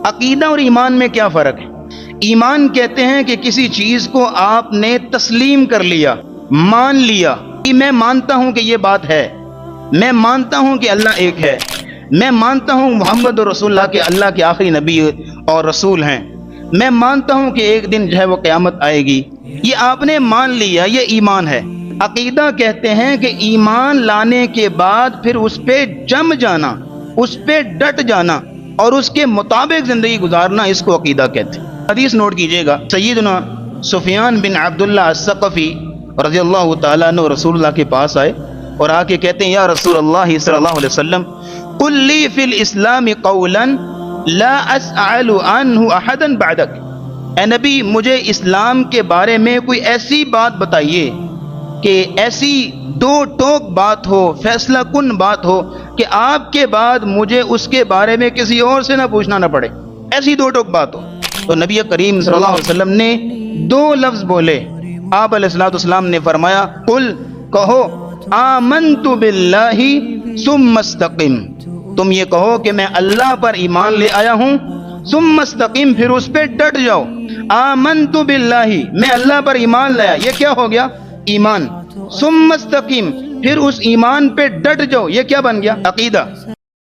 عقیدہ اور ایمان میں کیا فرق ہے؟ ایمان کہتے ہیں کہ کسی چیز کو آپ نے تسلیم کر لیا، مان لیا کہ میں مانتا ہوں کہ یہ بات ہے، میں مانتا ہوں کہ اللہ ایک ہے، میں مانتا ہوں محمد رسول اللہ کے اللہ کے آخری نبی اور رسول ہیں، میں مانتا ہوں کہ ایک دن جو ہے وہ قیامت آئے گی۔ یہ آپ نے مان لیا، یہ ایمان ہے۔ عقیدہ کہتے ہیں کہ ایمان لانے کے بعد پھر اس پہ جم جانا، اس پہ ڈٹ جانا اور اس کے مطابق زندگی گزارنا، اس کو عقیدہ کہتے ہیں۔ حدیث نوٹ کیجئے گا، سیدنا سفیان بن عبداللہ الثقفی رضی اللہ تعالیٰ عنہ رسول اللہ کے پاس آئے اور آ کے کہتے ہیں یا رسول اللہ صلی اللہ علیہ وسلم قل لی فی الاسلام قولا لا اسأل عنہ احدا بعدک، اے نبی مجھے اسلام کے بارے میں کوئی ایسی بات بتائیے کہ ایسی دو ٹوک بات ہو، فیصلہ کن بات ہو کہ آپ کے بعد مجھے اس کے بارے میں کسی اور سے نہ پوچھنا نہ پڑے، ایسی دو ٹوک بات ہو۔ تو نبی کریم صلی اللہ علیہ وسلم نے دو لفظ بولے۔ آپ علیہ السلام نے فرمایا قل، کہو آمنت باللہ ثم استقم، تم یہ کہو کہ میں اللہ پر ایمان لے آیا ہوں، ثم استقم پھر اس پہ ڈٹ جاؤ۔ آمنت باللہ میں اللہ پر ایمان لایا، یہ کیا ہو گیا؟ ایمان۔ ثم استقم پھر اس ایمان پہ ڈٹ جاؤ، یہ کیا بن گیا؟ عقیدہ۔